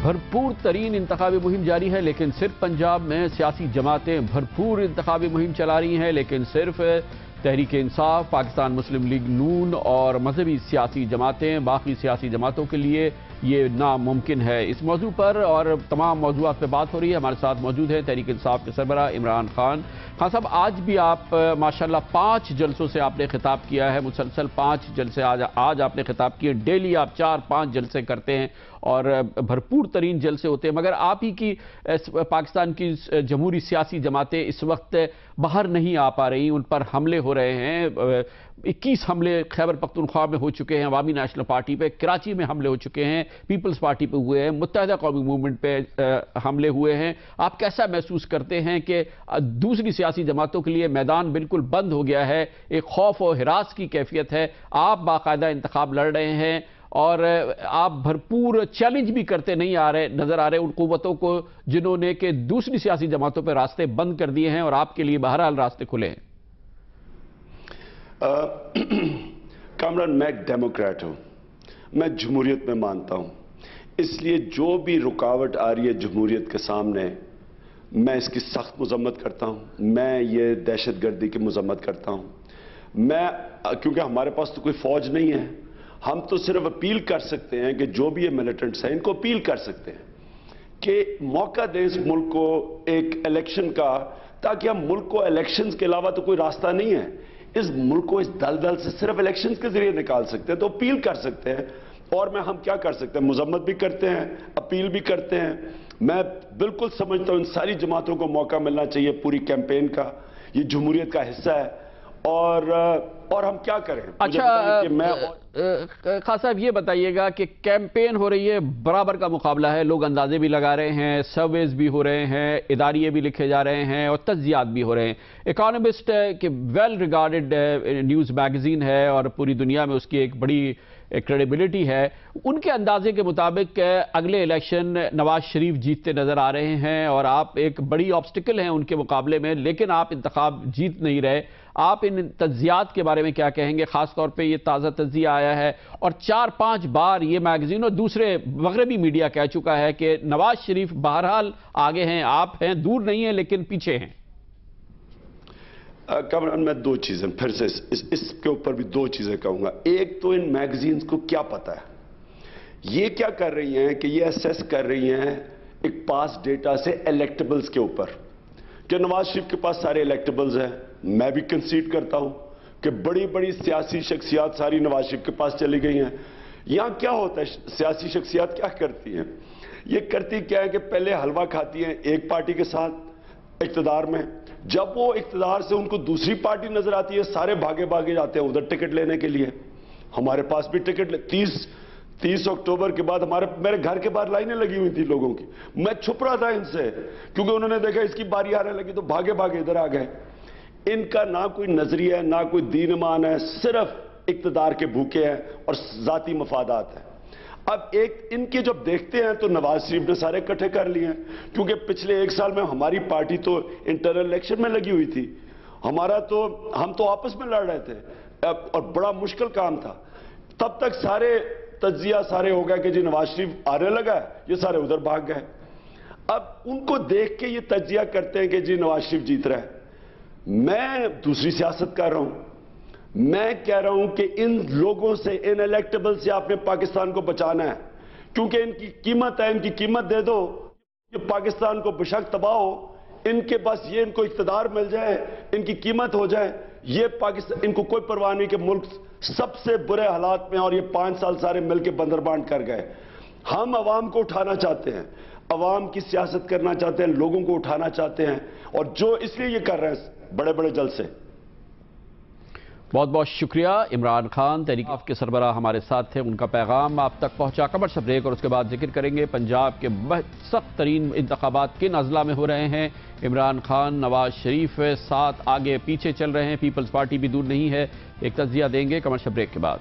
भरपूर तरीन इंतखाबी मुहिम जारी है, लेकिन सिर्फ पंजाब में सियासी जमातें भरपूर इंतखाबी मुहिम चला रही हैं, लेकिन सिर्फ तहरीक इंसाफ, पाकिस्तान मुस्लिम लीग नून और मजहबी सियासी जमातें, बाकी सियासी जमातों के लिए ये नामुमकिन है। इस मौजू पर और तमाम मौजूआत पर बात हो रही है। हमारे साथ मौजूद है तहरीक इंसाफ के सरबराह इमरान खान। खान साहब, आज भी आप माशाल्लाह 5 जलसों से आपने खिताब किया है, मुसलसल 5 जलसे आज आपने खिताब किए। डेली आप 4-5 जलसे करते हैं और भरपूर तरीन जलसे होते हैं, मगर आप ही की पाकिस्तान की जमहूरी सियासी जमातें इस वक्त बाहर नहीं आ पा रही, उन पर हमले हो रहे हैं। 21 हमले खैबर पख्तूनख्वा में हो चुके हैं, अवामी नेशनल पार्टी पे, कराची में हमले हो चुके हैं, पीपल्स पार्टी पे हुए हैं, मुत्तहिदा कौमी मूवमेंट पे हमले हुए हैं। आप कैसा महसूस करते हैं कि दूसरी सियासी जमातों के लिए मैदान बिल्कुल बंद हो गया है, एक खौफ और हिरास की कैफियत है, आप बाकायदा इंतखाब लड़ रहे हैं और आप भरपूर चैलेंज भी करते नजर आ रहे उन कुव्वतों को जिन्होंने कि दूसरी सियासी जमातों पर रास्ते बंद कर दिए हैं और आपके लिए बहरहाल रास्ते खुले हैं? कामरान, मैं एक डेमोक्रेट हूं, मैं जमहूरियत में मानता हूं, इसलिए जो भी रुकावट आ रही है जमहूरियत के सामने, मैं इसकी सख्त मजम्मत करता हूं। मैं ये दहशतगर्दी की मजम्मत करता हूं। क्योंकि हमारे पास तो कोई फौज नहीं है, हम तो सिर्फ अपील कर सकते हैं कि जो भी ये मिलिटेंट्स हैं इनको अपील कर सकते हैं कि मौका दें इस मुल्क को एक इलेक्शन का, ताकि हम मुल्क को इलेक्शंस के अलावा तो कोई रास्ता नहीं है, इस मुल्क को इस दलदल से सिर्फ इलेक्शंस के जरिए निकाल सकते हैं। तो अपील कर सकते हैं और हम क्या कर सकते हैं, मजम्मत भी करते हैं, अपील भी करते हैं। मैं बिल्कुल समझता हूं इन सारी जमातों को मौका मिलना चाहिए पूरी कैंपेन का, ये जमहूरियत का हिस्सा है और हम क्या करें। अच्छा खान साहब, ये बताइएगा कि कैंपेन हो रही है, बराबर का मुकाबला है, लोग अंदाजे भी लगा रहे हैं, सर्वेज भी हो रहे हैं, इदारिये भी लिखे जा रहे हैं और तज्जियात भी हो रहे हैं। इकोनॉमिस्ट के वेल रिगार्डेड न्यूज़ मैगजीन है और पूरी दुनिया में उसकी एक बड़ी क्रेडिबिलिटी है, उनके अंदाजे के मुताबिक अगले इलेक्शन नवाज शरीफ जीतते नजर आ रहे हैं और आप एक बड़ी ऑब्स्टिकल हैं उनके मुकाबले में, लेकिन आप इंतखाब जीत नहीं रहे। आप इन तज्जियात के बारे में क्या कहेंगे? खास तौर पे ये ताज़ा तज्जिया आया है और 4-5 बार ये मैगजीन और दूसरे मगरबी मीडिया कह चुका है कि नवाज शरीफ बहरहाल आगे हैं, आप हैं, दूर नहीं हैं लेकिन पीछे हैं। कामरान, मैं 2 चीजें फिर से इसके ऊपर भी 2 चीजें कहूंगा। एक तो इन मैगजीन्स को क्या पता है, ये क्या कर रही हैं कि ये असेस कर रही हैं एक पास डेटा से इलेक्टेबल्स के ऊपर, कि नवाज शरीफ के पास सारे इलेक्टेबल्स हैं। मैं भी कंसीड करता हूं कि बड़ी बड़ी सियासी शख्सियात सारी नवाज शरीफ के पास चली गई हैं। यहां क्या होता है, सियासी शख्सियात क्या करती हैं, ये करती क्या है कि पहले हलवा खाती हैं एक पार्टी के साथ इक्तदार में, जब वो इक्तदार से उनको दूसरी पार्टी नजर आती है, सारे भागे भागे जाते हैं उधर टिकट लेने के लिए। हमारे पास भी टिकट 30 अक्टूबर के बाद मेरे घर के बाहर लाइनें लगी हुई थी लोगों की। मैं छुप रहा था इनसे, क्योंकि उन्होंने देखा इसकी बारी आने लगी तो भागे भागे इधर आ गए। इनका ना कोई नजरिया है, ना कोई दीन ईमान है, सिर्फ इक्तदार के भूखे हैं और जाती मफादात है। अब एक इनके जब देखते हैं तो नवाज शरीफ ने सारे इकट्ठे कर लिए हैं, क्योंकि पिछले 1 साल में हमारी पार्टी तो इंटरनल इलेक्शन में लगी हुई थी, हम तो आपस में लड़ रहे थे और बड़ा मुश्किल काम था। तब तक सारे तज्जिया सारे हो गए कि जी नवाज शरीफ आने लगा है, ये सारे उधर भाग गए। अब उनको देख के ये तज्जिया करते हैं कि जी नवाज शरीफ जीत रहा है। मैं दूसरी सियासत कर रहा हूं, मैं कह रहा हूं कि इन लोगों से, इन इलेक्टेबल से आपने पाकिस्तान को बचाना है, क्योंकि इनकी कीमत है, इनकी कीमत दे दो, ये पाकिस्तान को बेशक तबाह हो, इनके पास ये इनको इख्तिदार मिल जाए, इनकी कीमत हो जाए, ये पाकिस्तान, इनको कोई परवाह नहीं कि मुल्क सबसे बुरे हालात में और ये 5 साल सारे मिलकर बंदरबांट कर गए। हम अवाम को उठाना चाहते हैं, अवाम की सियासत करना चाहते हैं, लोगों को उठाना चाहते हैं, और जो इसलिए ये कर रहे हैं बड़े बड़े जलसे। बहुत बहुत शुक्रिया इमरान खान, तहरीक के सरबराह हमारे साथ थे, उनका पैगाम आप तक पहुंचा। कमर्शियल ब्रेक और उसके बाद जिक्र करेंगे पंजाब के सख्त तरीन इंतखाबात किन अजला में हो रहे हैं। इमरान खान, नवाज शरीफ साथ आगे पीछे चल रहे हैं, पीपल्स पार्टी भी दूर नहीं है। एक तज्जिया देंगे कमर्शियल ब्रेक के बाद।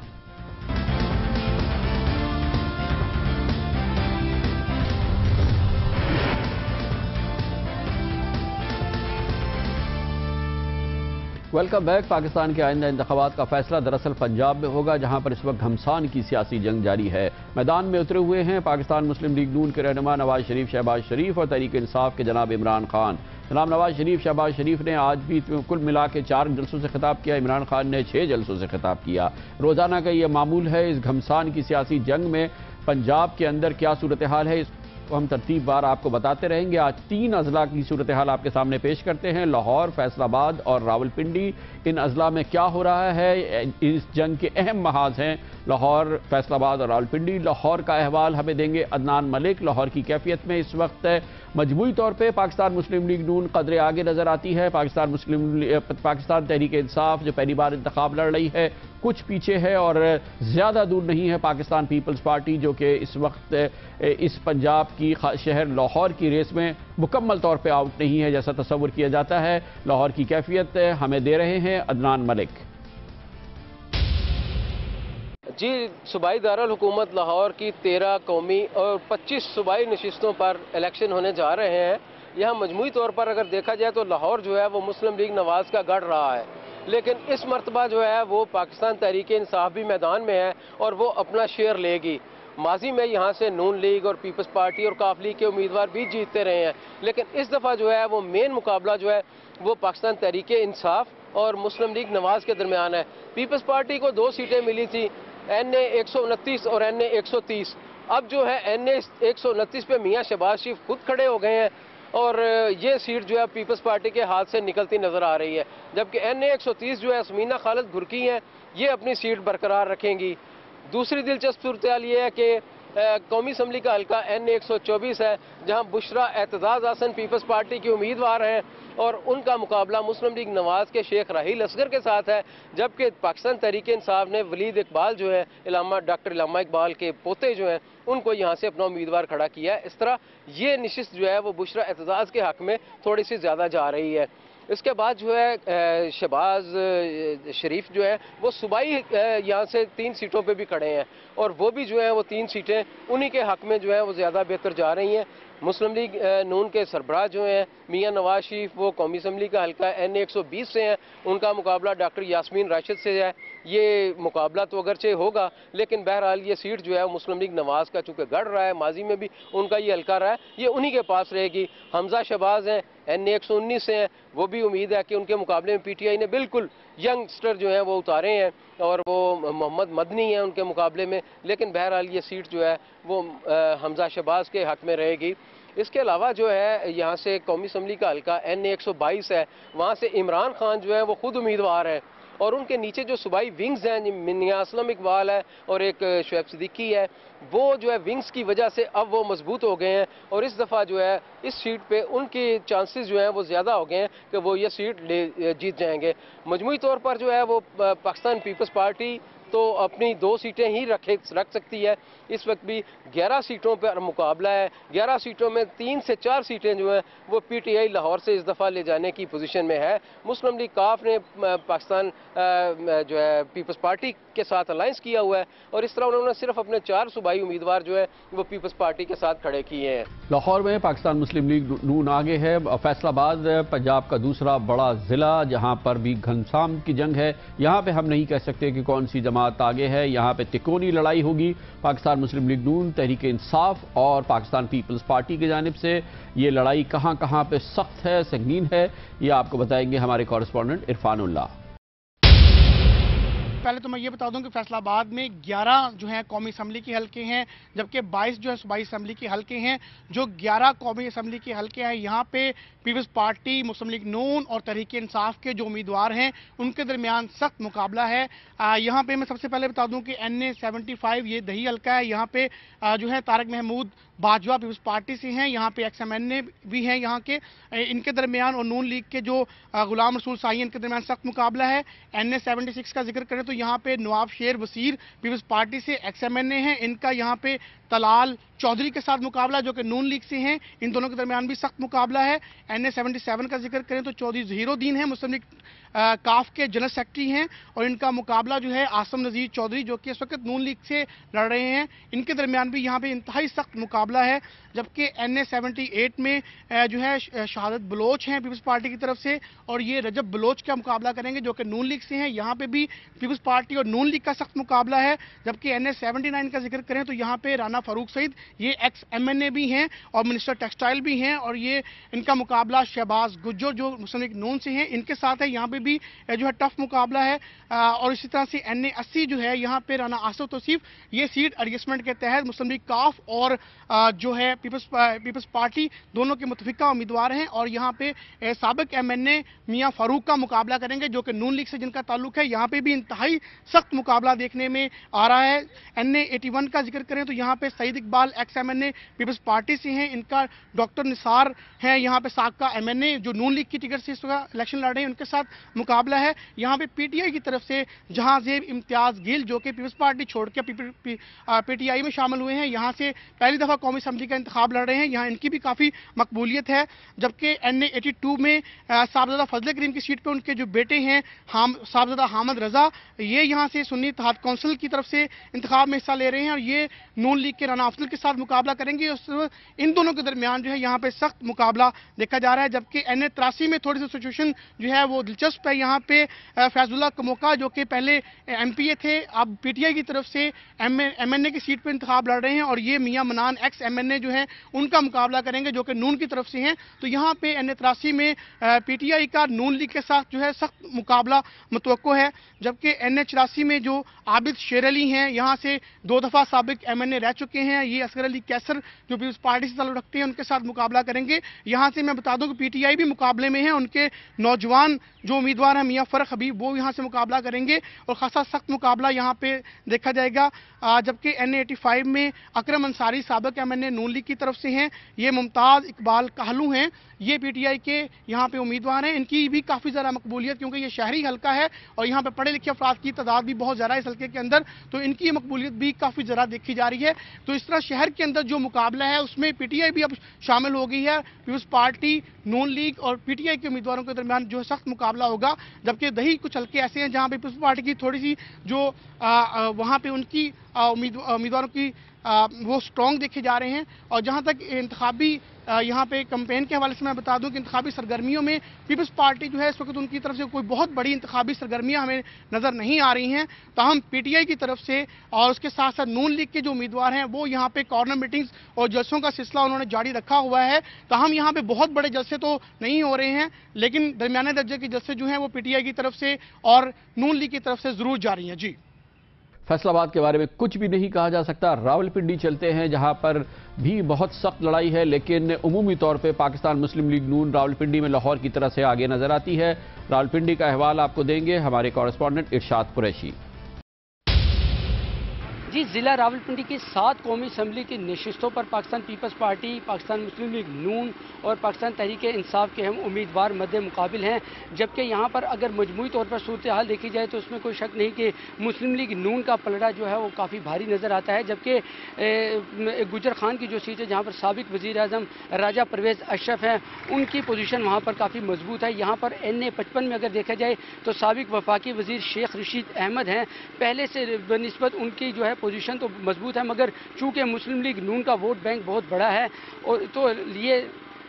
Welcome back. पाकिस्तान के आइंदा इंतखाबात का फैसला दरअसल पंजाब में होगा, जहां पर इस वक्त घमसान की सियासी जंग जारी है। मैदान में उतरे हुए हैं पाकिस्तान मुस्लिम लीग नून के रहनुमा नवाज शरीफ, शहबाज शरीफ और तहरीक इंसाफ के जनाब इमरान खान। जनाब नवाज शरीफ, शहबाज शरीफ ने आज भी कुल मिला के 4 जलसों से खिताब किया। इमरान खान ने 6 जलसों से खिताब किया। रोजाना का ये मामूल है। इस घमसान की सियासी जंग में पंजाब के अंदर क्या सूरत हाल है, इसको हम तरतीब बार आपको बताते रहेंगे। आज 3 अजला की सूरत हाल आपके सामने पेश करते हैं। लाहौर, फैसलाबाद और रावलपिंडी, इन अजला में क्या हो रहा है, इस जंग के अहम महाज हैं लाहौर, फैसलाबाद और रावलपिंडी। लाहौर का अहवाल हमें देंगे अदनान मलिक। लाहौर की कैफियत में इस वक्त मजमूई तौर पे पाकिस्तान मुस्लिम लीग नून कदरे आगे नजर आती है। पाकिस्तान तहरीक इंसाफ जो पहली बार इंतखाब लड़ रही है कुछ पीछे है, और ज्यादा दूर नहीं है पाकिस्तान पीपल्स पार्टी, जो कि इस वक्त इस पंजाब की शहर लाहौर की रेस में मुकम्मल तौर पे आउट नहीं है जैसा तस्वर किया जाता है। लाहौर की कैफियत हमें दे रहे हैं अदनान मलिक। जी, सूबाई दारुल हुकूमत लाहौर की 13 कौमी और 25 सूबाई नशिस्तों पर इलेक्शन होने जा रहे हैं। यहाँ मजमूई तौर पर अगर देखा जाए तो लाहौर जो है वो मुस्लिम लीग नवाज का गढ़ रहा है, लेकिन इस मरतबा जो है वो पाकिस्तान तहरीक इंसाफ भी मैदान में है और वो अपना शेयर लेगी। माजी में यहाँ से नून लीग और पीपल्स पार्टी और काफ लीग के उम्मीदवार भी जीतते रहे हैं, लेकिन इस दफ़ा जो है वो मेन मुकाबला जो है वो पाकिस्तान तहरीक इंसाफ और मुस्लिम लीग नवाज के दरमियान है। पीपल्स पार्टी को 2 सीटें मिली थी, NA 129 और NA 130। अब जो है NA 129 पे मियाँ शहबाज शरीफ खुद खड़े हो गए हैं और ये सीट जो है पीपल्स पार्टी के हाथ से निकलती नजर आ रही है, जबकि NA 130 जो है समीना खालिद घुरकी हैं, ये अपनी सीट बरकरार रखेंगी। दूसरी दिलचस्प सूरत ये है कि कौमी असम्बली का हल्का NA 124 है, जहां बुशरा एतजाज हसन पीपल्स पार्टी की उम्मीदवार हैं और उनका मुकाबला मुस्लिम लीग नवाज के शेख राहील असगर के साथ है, जबकि पाकिस्तान तहरीक इंसाफ ने वलीद इकबाल जो है डॉक्टर इलामा इकबाल के पोते जो हैं उनको यहाँ से अपना उम्मीदवार खड़ा किया है। इस तरह ये नशिस्त जो है वो बुशरा एतजाज के हक में थोड़ी सी ज़्यादा जा रही है। इसके बाद जो है शहबाज शरीफ जो है वो सूबाई यहाँ से 3 सीटों पे भी खड़े हैं और वो भी जो है वो 3 सीटें उन्हीं के हक में जो है वो ज़्यादा बेहतर जा रही हैं। मुस्लिम लीग नून के सरबराह जो हैं मियाँ नवाज शरीफ, वो कौमी असम्बली का हल्का NA 120 से हैं, उनका मुकाबला डॉक्टर यास्मीन राशिद से है। ये मुकाबला तो अगरचे होगा, लेकिन बहरहाल ये सीट जो है मुस्लिम लीग नवाज का चूँकि गढ़ रहा है, माजी में भी उनका ये हल्का रहा है, ये उन्हीं के पास रहेगी। हमजा शहबाज हैं, NA 119 से हैं, वो भी उम्मीद है कि उनके मुकाबले में PTI ने बिल्कुल यंगस्टर जो है वो उतारे हैं और वो मोहम्मद मदनी हैं उनके मुकाबले में, लेकिन बहरहाल ये सीट जो है वो हमजा शहबाज के हक में रहेगी। इसके अलावा जो है यहाँ से कौमी असम्बली का हल्का NA 122 है, वहाँ से इमरान खान जो है वो खुद उम्मीदवार हैं और उनके नीचे जो सूबाई विंग्स हैं, मियां असलम इकबाल है और एक शुएब सिद्दीकी है, वो जो है विंग्स की वजह से अब वो मजबूत हो गए हैं और इस दफ़ा जो है इस सीट पे उनके चांसेस जो हैं वो ज़्यादा हो गए हैं कि वो ये सीट जीत जाएंगे। मजमूई तौर पर जो है वो पाकिस्तान पीपल्स पार्टी तो अपनी 2 सीटें ही रख सकती है। इस वक्त भी 11 सीटों पर मुकाबला है। 11 सीटों में 3 से 4 सीटें जो हैं वो PTI लाहौर से इस दफ़ा ले जाने की पोजीशन में है। मुस्लिम लीग काफ ने पाकिस्तान जो है पीपल्स पार्टी के साथ अलायंस किया हुआ है और इस तरह उन्होंने सिर्फ अपने 4 सूबाई उम्मीदवार जो है वो पीपल्स पार्टी के साथ खड़े किए हैं। लाहौर में पाकिस्तान मुस्लिम लीग नून आगे है। फैसलाबाद पंजाब का दूसरा बड़ा जिला, जहां पर भी घनश्याम की जंग है। यहां पे हम नहीं कह सकते कि कौन सी जमात आगे है। यहां पे तिकोनी लड़ाई होगी पाकिस्तान मुस्लिम लीग नून, तहरीक इंसाफ और पाकिस्तान पीपल्स पार्टी की जानिब से। ये लड़ाई कहां कहां पे सख्त है, संगीन है, ये आपको बताएंगे हमारे कॉरेस्पॉन्डेंट इरफानुल्लाह। पहले तो मैं ये बता दूं कि फैसलाबाद में 11 जो है कौमी असम्बली के हल्के हैं, जबकि 22 जो है सूबाई असम्बली के हल्के हैं। जो 11 कौमी असम्बली के हल्के हैं, यहाँ पे पीपल्स पार्टी, मुस्लिम लीग नून और तहरीक इंसाफ के जो उम्मीदवार हैं उनके दरमियान सख्त मुकाबला है। यहाँ पे मैं सबसे पहले बता दूं कि NA 75 ये दही हल्का है। यहाँ पे जो है तारक महमूद बाजवा पीपल्स पार्टी से हैं, यहाँ पे XMNA भी हैं यहाँ के, इनके दरमियान और नून लीग के जो गुलाम रसूल साई इनके दरमियान सख्त मुकाबला है। NA 76 का जिक्र करें तो यहाँ पे नवाब शेर वसीर पीपल्स पार्टी से XMNA हैं, इनका यहाँ पे तलाल चौधरी के साथ मुकाबला जो कि नून लीग से हैं। इन दोनों के दरमियान भी सख्त मुकाबला है। NA 77 का जिक्र करें तो चौधरी ज़हीरुद्दीन हैं, मुस्लिम लीग काफ के जनरल सेक्रेटरी हैं, और इनका मुकाबला जो है आसम नज़ीर चौधरी जो कि इस वक्त नून लीग से लड़ रहे हैं। इनके दरमियान भी यहाँ पे इंतहाई सख्त मुकाबला है। जबकि NA 78 में जो है शहादत बलोच हैं पीपल्स पार्टी की तरफ से, और ये रजब बलोच का मुकाबला करेंगे जो कि नून लीग से हैं। यहाँ पे भी पीपल्स पार्टी और नून लीग का सख्त मुकाबला है। जबकि NA 79 का जिक्र करें तो यहाँ पे राना फारूक सईद, ये एक्स MNA भी हैं और मिनिस्टर टेक्सटाइल भी हैं, और ये इनका मुकाबला शहबाज गुज्जर जो मुस्लिम लीग नून से हैं इनके साथ है। यहाँ पे भी जो है टफ मुकाबला है। और इसी तरह से NA 80 जो है यहाँ पे राना आसिफ तौसीफ, ये सीट एडजस्टमेंट के तहत मुस्लिम लीग काफ और जो है पीपल्स पार्टी दोनों के मुतफिका उम्मीदवार हैं, और यहाँ पे साबिक MNA मियां फारूक का मुकाबला करेंगे जो कि नून लीग से जिनका ताल्लुक है। यहाँ पे भी इंतहाई सख्त मुकाबला देखने में आ रहा है। NA 81 का जिक्र करें तो यहाँ पे सईद इकबाल एक्स MNA पीपल्स पार्टी से हैं, इनका डॉक्टर निसार हैं यहाँ पे साबका MNA जो नून लीग की टिकट से इस वक्त इलेक्शन लड़ रहे हैं, उनके साथ मुकाबला है। यहाँ पे PTI की तरफ से जहांजेब इम्तियाज गिल जो कि पीपल्स पार्टी छोड़ के PTI में शामिल हुए हैं, यहाँ से पहली दफा कौमी असम्बली का इंतखाब लड़ रहे हैं। यहाँ इनकी भी काफी मकबूलियत है। जबकि NA 82 में साहबजादा फजल करीम की सीट पे उनके जो बेटे हैं साहबजादा हामिद रजा, ये यहाँ से सुन्नी इत्तेहाद काउंसिल की तरफ से इंतखाब में हिस्सा ले रहे हैं, और ये नून लीग के राना अफजल के साथ मुकाबला करेंगे। इन दोनों के दरमियान जो है यहाँ पे सख्त मुकाबला देखा जा रहा है। जबकि NA 83 में थोड़ी सी सिचुएशन जो है वो दिलचस्प है। यहाँ पे फैजुल्ला कमोका जो कि पहले MPA थे, अब PTI की तरफ से MNA की सीट पे इंतखाब लड़ रहे हैं, और ये मियां मनान एक्स MNA जो है उनका मुकाबला करेंगे जो कि नून की तरफ से हैं। तो यहाँ पे NA 83 में PTI का नून लीग के साथ जो है सख्त मुकाबला मुतवक्को है। जबकि NA 84 में जो आबिद शेर अली हैं, यहाँ से 2 दफा साबिक MNA रह चुके हैं, ये असगर अली कैसर जो पीपल्स पार्टी से ताल्लुक रखते हैं उनके साथ मुकाबला करेंगे। यहाँ से मैं बता दूं कि PTI भी मुकाबले में है, उनके नौजवान जो उम्मीदवार हैं मियां फरक हबीब वो यहाँ से मुकाबला करेंगे, और खासा सख्त मुकाबला यहाँ पे देखा जाएगा। जबकि NA 85 में अकरम अंसारी साबिक MNA नून लीग की तरफ से हैं, ये मुमताज़ इकबाल कहलू हैं, ये PTI के यहाँ पे उम्मीदवार हैं। इनकी भी काफ़ी ज़्यादा मकबूलियत, क्योंकि ये शहरी हल्का है और यहाँ पे पढ़े लिखे अफराद की तादाद भी बहुत ज़्यादा है इस हल्के के अंदर, तो इनकी मकबूलियत भी काफ़ी ज़्यादा देखी जा रही है। तो इस तरह शहर के अंदर जो मुकाबला है उसमें PTI भी अब शामिल हो गई है। पीपल्स पार्टी, नून लीग और PTI के उम्मीदवारों के दरमियान जो सख्त मुकाबला होगा। जबकि दही कुछ हल्के ऐसे हैं जहाँ पे पीपल्स पार्टी की थोड़ी सी जो वहाँ पे उनकी उम्मीदवारों की वो स्ट्रॉन्ग देखे जा रहे हैं। और जहाँ तक इंतखाबी यहाँ पे कैंपेन के हवाले से मैं बता दूं कि इंतखाबी सरगर्मियों में पीपल्स पार्टी जो है इस वक्त उनकी तरफ से कोई बहुत बड़ी इंतखाबी सरगर्मियाँ हमें नज़र नहीं आ रही हैं। ताहम PTI की तरफ से और उसके साथ साथ नून लीग के जो उम्मीदवार हैं वो यहाँ पे कॉर्नर मीटिंग्स और जलसों का सिलसिला उन्होंने जारी रखा हुआ है। ताहम यहाँ पे बहुत बड़े जलसे तो नहीं हो रहे हैं, लेकिन दरमियाने दर्जे के जलसे जो हैं वो PTI की तरफ से और नून लीग की तरफ से ज़रूर जारी हैं। जी, फैसलाबाद के बारे में कुछ भी नहीं कहा जा सकता। रावलपिंडी चलते हैं जहां पर भी बहुत सख्त लड़ाई है, लेकिन उमूमी तौर पे पाकिस्तान मुस्लिम लीग नून रावलपिंडी में लाहौर की तरह से आगे नजर आती है। रावलपिंडी का अहवाल आपको देंगे हमारे कॉरेस्पॉन्डेंट इरशाद कुरैशी। जी, ज़िला रावलपिंडी की 7 कौमी असम्बली की नशिस्तों पर पाकिस्तान पीपल्स पार्टी, पाकिस्तान मुस्लिम लीग नून और पाकिस्तान तहरीक इंसाफ के अहम उम्मीदवार मद्दे मुकाबिल हैं। जबकि यहाँ पर अगर मजमूई तौर पर सूरत हाल देखी जाए तो उसमें कोई शक नहीं कि मुस्लिम लीग नून का पलड़ा जो है वो काफ़ी भारी नज़र आता है। जबकि गुजर खान की जो सीट है जहाँ पर साबिक वज़ीर आज़म राजा परवेज़ अशरफ हैं, उनकी पोजीशन वहाँ पर काफ़ी मजबूत है। यहाँ पर NA 55 में अगर देखा जाए तो साबिक वफाकी वज़ीर शेख रशीद अहमद हैं, पहले से बनिस्बत उनकी जो है पोजीशन तो मजबूत है, मगर चूंकि मुस्लिम लीग नून का वोट बैंक बहुत बड़ा है और तो ये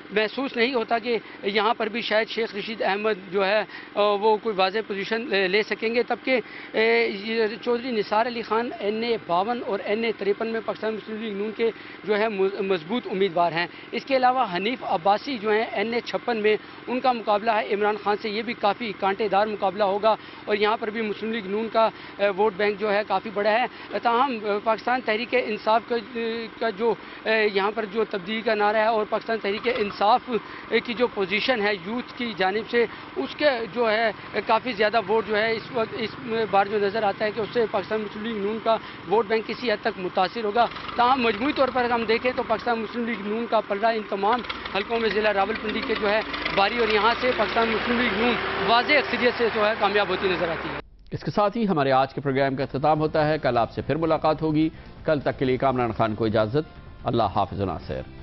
महसूस नहीं होता कि यहाँ पर भी शायद शेख रशीद अहमद जो है वो कोई वाज़ेह पोजीशन ले सकेंगे। तबकि चौधरी निसार अली खान NA 52 और NA 53 में पाकिस्तान मुस्लिम लीग नून के जो है मजबूत उम्मीदवार हैं। इसके अलावा हनीफ अब्बासी जो हैं NA 56 में, उनका मुकाबला है इमरान खान से, ये भी काफ़ी कांटेदार मुकाबला होगा और यहाँ पर भी मुस्लिम लीग नून का वोट बैंक जो है काफ़ी बड़ा है। ताहम पाकिस्तान तहरीक इंसाफ का जो यहाँ पर जो तब्दीली का नारा है और पाकिस्तान तहरीक इंसाफ की जो पोजीशन है यूथ की जानिब से, उसके जो है काफ़ी ज़्यादा वोट जो है इस वक्त इस बार जो नज़र आता है कि उससे पाकिस्तान मुस्लिम लीग नून का वोट बैंक किसी हद तक मुतासिर होगा। ताहम मजमूई तौर पर हम देखें तो पाकिस्तान मुस्लिम लीग नून का पलड़ा इन तमाम हल्कों में ज़िला रावलपिंडी के जो है बारी, और यहाँ से पाकिस्तान मुस्लिम लीग नून वाज़ेह अक्सरियत से जो है कामयाब होती नज़र आती है। इसके साथ ही हमारे आज के प्रोग्राम का इख्तिताम होता है। कल आपसे फिर मुलाकात होगी। कल तक के लिए कामरान खान को इजाज़त। اللہ حافظ ناصر.